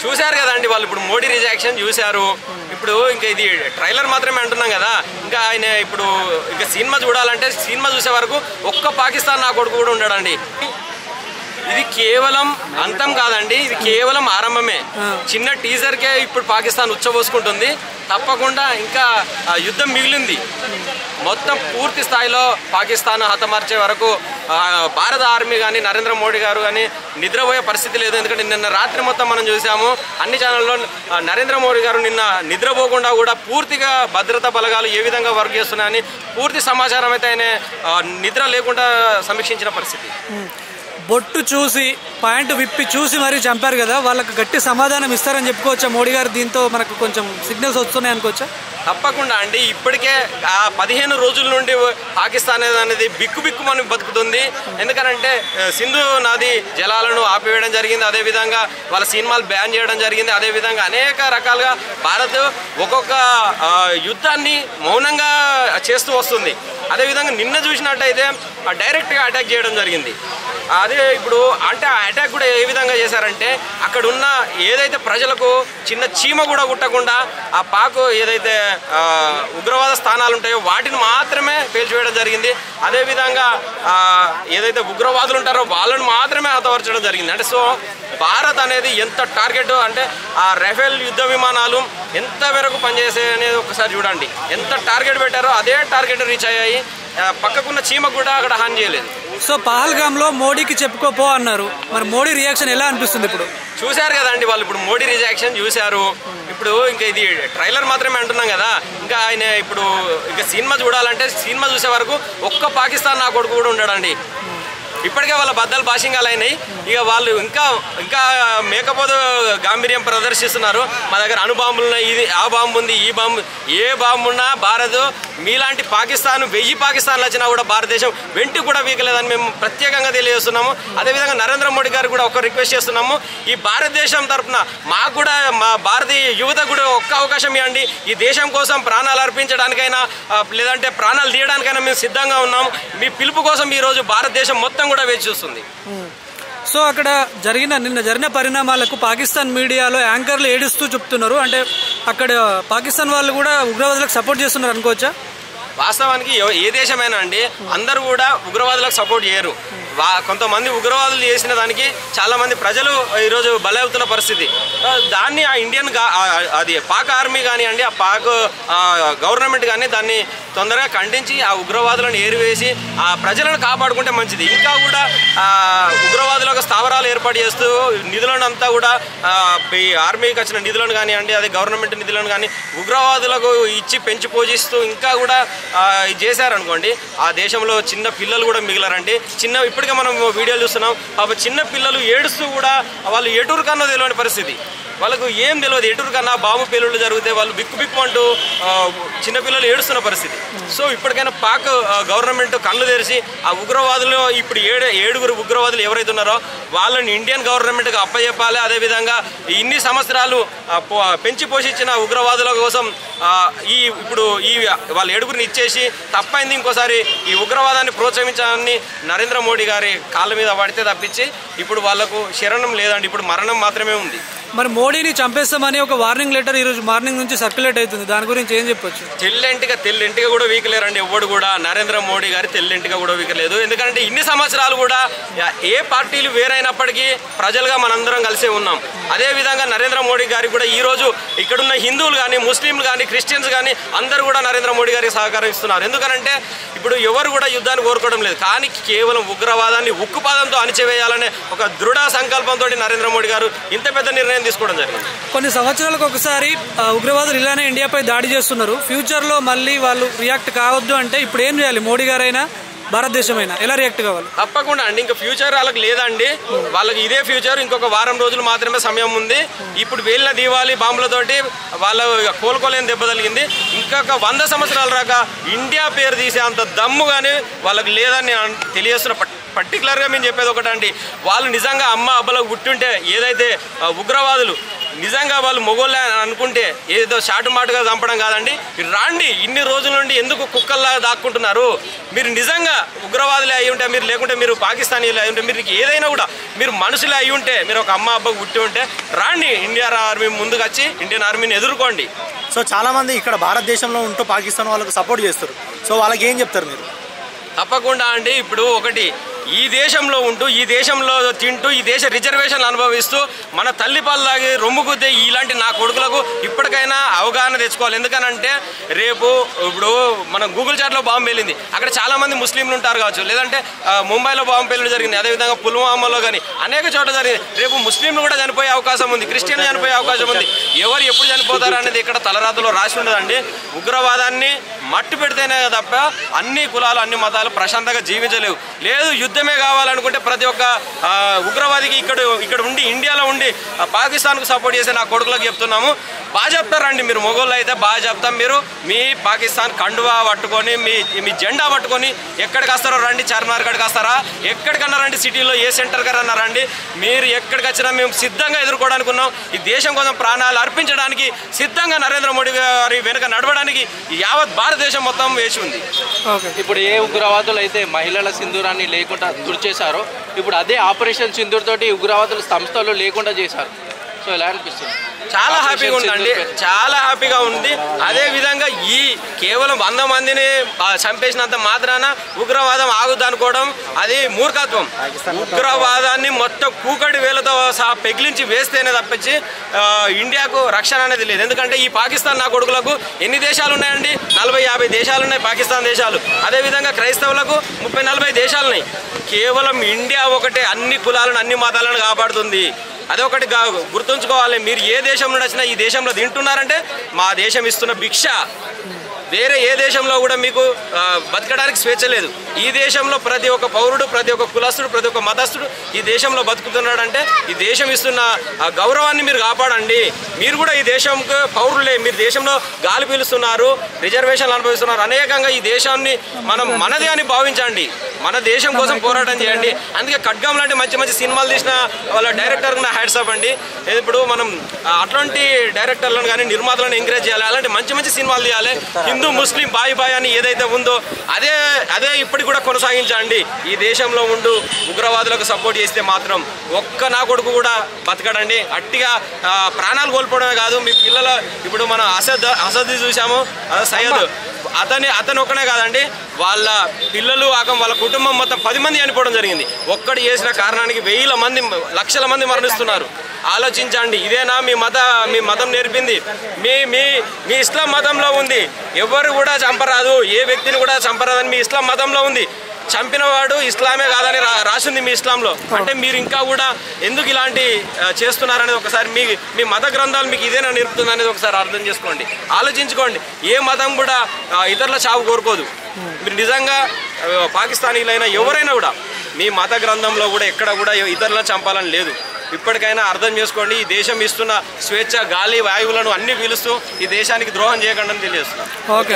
చూశారు కదండి వాళ్ళు. ఇప్పుడు మోడీ రిజాక్షన్ చూశారు. ఇప్పుడు ఇంకా ఇది ట్రైలర్ మాత్రమే అంటున్నాం కదా. ఇంకా ఆయన ఇప్పుడు ఇంకా సినిమా చూడాలంటే సినిమా చూసే వరకు ఒక్క పాకిస్తాన్ నా కొడుకు కూడా ఉండడండి. ఇది కేవలం అంతం కాదండి, ఇది కేవలం ఆరంభమే. చిన్న టీజర్కే ఇప్పుడు పాకిస్తాన్ ఉచ్చబోసుకుంటుంది. తప్పకుండా ఇంకా యుద్ధం మిగిలింది. మొత్తం పూర్తి స్థాయిలో పాకిస్తాన్ హతమార్చే వరకు భారత ఆర్మీ కానీ నరేంద్ర మోడీ గారు కానీ నిద్రపోయే పరిస్థితి లేదు. ఎందుకంటే నిన్న రాత్రి మొత్తం మనం చూసాము అన్ని ఛానల్లో నరేంద్ర మోడీ గారు నిన్న నిద్రపోకుండా కూడా పూర్తిగా భద్రతా బలగాలు ఏ విధంగా వర్క్ చేస్తున్నాయని పూర్తి సమాచారం అయితే ఆయన నిద్ర లేకుండా సమీక్షించిన పరిస్థితి. బొట్టు చూసి పాయింట్ విప్పి చూసి మరీ చంపారు కదా, వాళ్ళకి గట్టి సమాధానం ఇస్తారని చెప్పుకోవచ్చా మోడీ గారు? దీంతో మనకు కొంచెం సిగ్నల్స్ వస్తున్నాయి అనుకోవచ్చా? తప్పకుండా అండి. ఇప్పటికే ఆ 15 రోజుల నుండి పాకిస్తాన్ అనేది బిక్కుమని బతుకుతుంది. ఎందుకనంటే సింధు నది జలాలను ఆపివేయడం జరిగింది. అదేవిధంగా వాళ్ళ సినిమాలు బ్యాన్ చేయడం జరిగింది. అదేవిధంగా అనేక రకాలుగా భారత్ ఒక్కొక్క యుద్ధాన్ని మౌనంగా చేస్తూ వస్తుంది. అదేవిధంగా నిన్న చూసినట్టయితే డైరెక్ట్గా అటాక్ చేయడం జరిగింది. అదే ఇప్పుడు అంటే ఆ అటాక్ కూడా ఏ విధంగా చేశారంటే అక్కడ ఉన్న ఏదైతే ప్రజలకు చిన్న చీమ కూడా కుట్టకుండా ఆ పాక్ ఏదైతే ఉగ్రవాద స్థానాలు ఉంటాయో వాటిని మాత్రమే పేల్చివేయడం జరిగింది. అదేవిధంగా ఏదైతే ఉగ్రవాదులు ఉంటారో వాళ్ళని మాత్రమే హతపరచడం జరిగింది. అంటే సో భారత్ అనేది ఎంత టార్గెట్ అంటే ఆ రఫేల్ యుద్ధ విమానాలు ఎంత వరకు పనిచేసాయి అనేది ఒకసారి చూడండి. ఎంత టార్గెట్ పెట్టారో అదే టార్గెట్ రీచ్ అయ్యాయి. పక్కకున్న చీమ కూడా అక్కడ హాని చేయలేదు. సో పహల్గామ్లో మోడీకి చెప్పుకోపో అన్నారు. మరి మోడీ రియాక్షన్ ఎలా అనిపిస్తుంది? ఇప్పుడు చూశారు కదండి వాళ్ళు. ఇప్పుడు మోడీ రిజాక్షన్ చూశారు. ఇప్పుడు ఇంకా ఇది ట్రైలర్ మాత్రమే అంటున్నాం కదా. ఇంకా ఆయన ఇప్పుడు ఇంకా సినిమా చూడాలంటే సినిమా చూసే వరకు ఒక్క పాకిస్తాన్ నా కొడుకు కూడా ఉండడండి. ఇప్పటికే వాళ్ళ బద్దలు భాషింగాలు అయినాయి. ఇక వాళ్ళు ఇంకా మేకపోతే గాంభీర్యం ప్రదర్శిస్తున్నారు. మా దగ్గర అణుబాంబులు ఉన్నాయి, ఇది ఆ బాంబు ఉంది, ఈ బాంబు, ఏ బాంబు ఉన్నా భారత్ మీలాంటి పాకిస్తాన్ 1000 పాకిస్తాన్లు వచ్చినా కూడా భారతదేశం వెంటి కూడా వీకలేదని మేము ప్రత్యేకంగా తెలియజేస్తున్నాము. అదేవిధంగా నరేంద్ర మోడీ గారు కూడా ఒక రిక్వెస్ట్ చేస్తున్నాము. ఈ భారతదేశం తరఫున మాకు కూడా మా భారతీయ యువత కూడా ఒక్క అవకాశం ఇవ్వండి. ఈ దేశం కోసం ప్రాణాలు అర్పించడానికైనా లేదంటే ప్రాణాలు తీయడానికైనా మేము సిద్ధంగా ఉన్నాము. మీ పిలుపు కోసం ఈరోజు భారతదేశం మొత్తం కూడా వేచి చూస్తుంది. సో అక్కడ నిన్న జరిగిన పరిణామాలకు పాకిస్తాన్ మీడియాలో యాంకర్లు ఏడుస్తూ చెప్తున్నారు. అంటే అక్కడ పాకిస్తాన్ వాళ్ళు కూడా ఉగ్రవాదులకు సపోర్ట్ చేస్తున్నారు అనుకోవచ్చా? వాస్తవానికి ఏ దేశమైనా అండి అందరూ కూడా ఉగ్రవాదులకు సపోర్ట్ చేయరు. కొంతమంది ఉగ్రవాదులు చేసిన దానికి చాలామంది ప్రజలు ఈరోజు బలవుతున్న పరిస్థితి. దాన్ని ఆ ఇండియన్ అది పాక్ ఆర్మీ కానివ్వండి, ఆ పాక్ గవర్నమెంట్ కానీ దాన్ని తొందరగా ఖండించి ఆ ఉగ్రవాదులను ఏరివేసి ఆ ప్రజలను కాపాడుకుంటే మంచిది. ఇంకా కూడా ఉగ్రవాదులకు స్థావరాలు ఏర్పాటు చేస్తూ నిధులను అంతా కూడా ఈ ఆర్మీకి వచ్చిన నిధులను కానివ్వండి, అదే గవర్నమెంట్ నిధులను కానీ ఉగ్రవాదులకు ఇచ్చి పెంచి పోషిస్తూ ఇంకా కూడా ఇది చేశారనుకోండి ఆ దేశంలో చిన్న పిల్లలు కూడా మిగిలారండి. ఇప్పటికే మనం వీడియోలు చూస్తున్నాం. చిన్న పిల్లలు ఏడుస్తూ కూడా వాళ్ళు ఎటూరు కన్నా తెలియని పరిస్థితి. వాళ్ళకు ఏం తెలియదు. ఎటూరు కన్నా బాంబు పేలుళ్ళు జరిగితే వాళ్ళు బిక్కు అంటూ చిన్నపిల్లలు ఏడుస్తున్న పరిస్థితి. సో ఇప్పటికైనా పాక్ గవర్నమెంట్ కళ్ళు తెరిచి ఆ ఉగ్రవాదులు ఇప్పుడు 7 ఉగ్రవాదులు ఎవరైతే ఉన్నారో వాళ్ళని ఇండియన్ గవర్నమెంట్కి అప్పచెప్పాలి. అదేవిధంగా ఇన్ని సంవత్సరాలు పెంచి పోషించిన ఉగ్రవాదుల కోసం ఇప్పుడు వాళ్ళ 7గురిని ఇచ్చేసి తప్పైంది ఇంకోసారి ఈ ఉగ్రవాదాన్ని ప్రోత్సహించాలని నరేంద్ర మోడీ గారి కాళ్ళ మీద పడితే తప్పించి ఇప్పుడు వాళ్లకు శరణం లేదండి. ఇప్పుడు మరణం మాత్రమే ఉంది. మరి మోడీని చంపేస్తామని ఒక వార్నింగ్ లెటర్ ఈరోజు మార్నింగ్ నుంచి సర్క్యులేట్ అవుతుంది. దాని గురించి ఏం చెప్పొచ్చు? తెల్లెంటిగా కూడా వీకలేరండి ఎవడు కూడా. నరేంద్ర మోడీ గారి తెల్లెంటిగా కూడా వీకలేదు. ఎందుకంటే ఇన్ని సంవత్సరాలు కూడా ఏ పార్టీలు వేరైనప్పటికీ ప్రజలుగా మనందరం కలిసే ఉన్నాం. అదేవిధంగా నరేంద్ర మోడీ గారికి కూడా ఈరోజు ఇక్కడున్న హిందువులు కానీ, ముస్లింలు కానీ, క్రిస్టియన్స్ కానీ అందరూ కూడా నరేంద్ర మోడీ గారికి సహకారం ఇస్తున్నారు. ఎందుకంటే ఇప్పుడు ఎవరు కూడా యుద్ధాన్ని కోరుకోవడం లేదు. కానీ కేవలం ఉగ్రవాదాన్ని ఉక్కుపాదంతో అణిచివేయాలనే ఒక దృఢ సంకల్పంతో నరేంద్ర మోడీ గారు ఇంత పెద్ద నిర్ణయం తీసుకోవడం జరిగింది. కొన్ని సంవత్సరాలకు ఒకసారి ఉగ్రవాదులు ఇలానే ఇండియాపై దాడి చేస్తున్నారు. ఫ్యూచర్లో మళ్ళీ వాళ్ళు రియాక్ట్ కావద్దు అంటే ఇప్పుడు ఏం చేయాలి? మోడీ గారైనా భారతదేశమైనా ఎలా రియాక్ట్ కావాలి? తప్పకుండా అండి. ఇంకా ఫ్యూచర్ వాళ్ళకి లేదండి. వాళ్ళకి ఇదే ఫ్యూచర్. ఇంకొక వారం రోజులు మాత్రమే సమయం ఉంది. ఇప్పుడు వేలిన దీవాలి బాంబులతోటి వాళ్ళ కోలుకోలేని దెబ్బ తగిలింది. ఇంకొక 100 సంవత్సరాల దాకా ఇండియా పేరు తీసే అంత దమ్ము కానీ వాళ్ళకి లేదని తెలియజేస్తున్న పర్టికులర్గా మేము చెప్పేది ఒకటండి, వాళ్ళు నిజంగా అమ్మ అబ్బలకు పుట్టుంటే ఏదైతే ఉగ్రవాదులు నిజంగా వాళ్ళు మొగోళ్ళే అని అనుకుంటే ఏదో చాటుమాటుగా చంపడం కాదండి. మీరు రాండి, ఇన్ని రోజుల నుండి ఎందుకు కుక్కల్లా దాక్కుంటున్నారు? మీరు నిజంగా ఉగ్రవాదులే అయి ఉంటే, మీరు లేకుంటే మీరు పాకిస్తానీలే అయి ఉంటే, మీరు ఏదైనా కూడా మీరు మనుషులే అయి ఉంటే, మీరు ఒక అమ్మ అబ్బకు పుట్టి ఉంటే రాండి, ఇండియన్ ఆర్మీ ముందుకు వచ్చి ఇండియన్ ఆర్మీని ఎదుర్కోండి. సో చాలామంది ఇక్కడ భారతదేశంలో ఉంటూ పాకిస్తాన్ వాళ్ళకు సపోర్ట్ చేస్తారు. సో వాళ్ళకి ఏం చెప్తారు మీరు? తప్పకుండా అండి. ఇప్పుడు ఒకటి, ఈ దేశంలో ఉంటూ ఈ దేశంలో తింటూ ఈ దేశ రిజర్వేషన్లు అనుభవిస్తూ మన తల్లిపాలు తాగి రొమ్ముకుద్దే ఇలాంటి నా కొడుకులకు ఇప్పటికైనా అవగాహన తెచ్చుకోవాలి. ఎందుకనంటే రేపు ఇప్పుడు మనం గూగుల్ చాట్లో బాంబు పేలింది, అక్కడ చాలామంది ముస్లింలు ఉంటారు కావచ్చు, లేదంటే ముంబైలో బాంబు పేలడం జరిగింది, అదేవిధంగా పుల్వామాలో కానీ అనేక చోట్ల జరిగింది. రేపు ముస్లింలు కూడా చనిపోయే అవకాశం ఉంది, క్రిస్టియన్లు చనిపోయే అవకాశం ఉంది. ఎవరు ఎప్పుడు చనిపోతారు అనేది ఇక్కడ తలరాతలో రాసి ఉండదండి. ఉగ్రవాదాన్ని మట్టు పెడితేనే తప్ప అన్ని కులాలు అన్ని మతాలు ప్రశాంతంగా జీవించలేవు. లేదు యుద్ధమే కావాలనుకుంటే ప్రతి ఒక్క ఉగ్రవాదికి ఇక్కడ ఉండి ఇండియాలో ఉండి పాకిస్తాన్కు సపోర్ట్ చేసే నా కొడుకులకు చెప్తున్నాము, బాగా చెప్తారండి. మీరు మొగోళ్ళు అయితే బాగా చెప్తాం. మీరు మీ పాకిస్తాన్ కండువా పట్టుకొని మీ జెండా పట్టుకొని ఎక్కడికి వస్తారో రండి, చార్మినార్ కాడికి వస్తారా, ఎక్కడికన్నా రండి, సిటీలో ఏ సెంటర్ కన్నా రండి, మీరు ఎక్కడికి వచ్చినా మేము సిద్ధంగా ఎదుర్కోవడానికి ఉన్నాం. ఈ దేశం కోసం ప్రాణాలు అర్పించడానికి సిద్ధంగా నరేంద్ర మోడీ గారి వెనుక నడవడానికి యావత్ భారతదేశం మొత్తం వేసి ఉంది. ఇప్పుడు ఏ ఉగ్రవాదులు అయితే మహిళల సింధూరాన్ని లేకుండా తుడిచేశారో, ఇప్పుడు అదే ఆపరేషన్ సింధూర్ తోటి ఉగ్రవాదుల సంస్థలు లేకుండా చేశారు. సో ఎలా అనిపిస్తుంది? చాలా హ్యాపీగా ఉందండి, చాలా హ్యాపీగా ఉంది. అదేవిధంగా ఈ కేవలం 100 మందిని చంపేసినంత మాత్రాన ఉగ్రవాదం ఆగుద్ది అనుకోవడం అది మూర్ఖత్వం. ఉగ్రవాదాన్ని మొత్తం కూకటి వేలతో సహా పెగిలించి వేస్తేనే తప్పించి ఇండియాకు రక్షణ అనేది లేదు. ఎందుకంటే ఈ పాకిస్తాన్ నా కొడుకులకు ఎన్ని దేశాలు ఉన్నాయండి? 40-50 దేశాలు ఉన్నాయి పాకిస్తాన్ దేశాలు. అదేవిధంగా క్రైస్తవులకు 30-40 దేశాలు ఉన్నాయి. కేవలం ఇండియా ఒకటే అన్ని కులాలను అన్ని మతాలను కాపాడుతుంది. అదొకటి గుర్తుంచుకోవాలి. మీరు ఏ దేశం నుండి వచ్చినా ఈ దేశంలో తింటున్నారంటే మా దేశం ఇస్తున్న భిక్ష. వేరే ఏ దేశంలో కూడా మీకు బతకడానికి స్వేచ్ఛ లేదు. ఈ దేశంలో ప్రతి ఒక్క పౌరుడు, ప్రతి ఒక్క కులస్తుడు, ప్రతి ఒక్క మతస్థుడు ఈ దేశంలో బతుకుతున్నాడంటే ఈ దేశం ఇస్తున్న గౌరవాన్ని మీరు కాపాడండి. మీరు కూడా ఈ దేశంకు పౌరులే. మీరు దేశంలో గాలి పీలుస్తున్నారు, రిజర్వేషన్లు అనుభవిస్తున్నారు. అనేకంగా ఈ దేశాన్ని మనం మనదే అని భావించండి. మన దేశం కోసం పోరాటం చేయండి. అందుకే ఖడ్గం లాంటి మంచి మంచి సినిమాలు తీసిన వాళ్ళ డైరెక్టర్కి నా హ్యాట్స్ ఆఫ్ అండి. ఇప్పుడు మనం అట్లాంటి డైరెక్టర్లను కానీ నిర్మాతలను ఎంకరేజ్ చేయాలి. అలాంటి మంచి మంచి సినిమాలు తీయాలి. హిందూ ముస్లిం బాయ్ బాయ్ అని ఏదైతే ఉందో అదే ఇప్పటికి కూడా కొనసాగించండి. ఈ దేశంలో ఉండు ఉగ్రవాదులకు సపోర్ట్ చేస్తే మాత్రం ఒక్క నా కొడుకు కూడా బతకడండి. అట్టిగా ప్రాణాలు కోల్పోవడమే కాదు, మీ పిల్లల ఇప్పుడు మనం అసద్ చూసాము, సయ్యద్ అతను ఒక్కనే కాదండి, వాళ్ళ పిల్లలు వాళ్ళ కుటుంబం మొత్తం 10 మంది చనిపోవడం జరిగింది. ఒక్కటి చేసిన కారణానికి 1000 మంది 1,00,000 మంది మరణిస్తున్నారు. ఆలోచించండి. ఇదేనా మీ మతం నేర్పింది? మీ ఇస్లాం మతంలో ఉంది ఎవరు కూడా చంపరాదు, ఏ వ్యక్తిని కూడా చంపరాదని మీ ఇస్లాం మతంలో ఉంది. చంపినవాడు ఇస్లామే కాదని రాసింది మీ ఇస్లాంలో. అంటే మీరు ఇంకా కూడా ఎందుకు ఇలాంటి చేస్తున్నారనేది ఒకసారి మీ మత గ్రంథాలు మీకు ఇదేనా నేర్పుతుంది అనేది ఒకసారి అర్థం చేసుకోండి, ఆలోచించుకోండి. ఏ మతం కూడా ఇతరుల చావు కోరుకోదు. మీరు నిజంగా పాకిస్తానీలైనా ఎవరైనా కూడా మీ మత గ్రంథంలో కూడా ఎక్కడ కూడా ఇతరులను చంపాలని లేదు. ఇప్పటికైనా అర్థం చేసుకోండి. ఈ దేశం ఇస్తున్న స్వేచ్ఛ గాలి వాయువులను అన్ని పీలుస్తూ ఈ దేశానికి ద్రోహం చేయకుండా తెలియజేస్తున్నాను. ఓకే.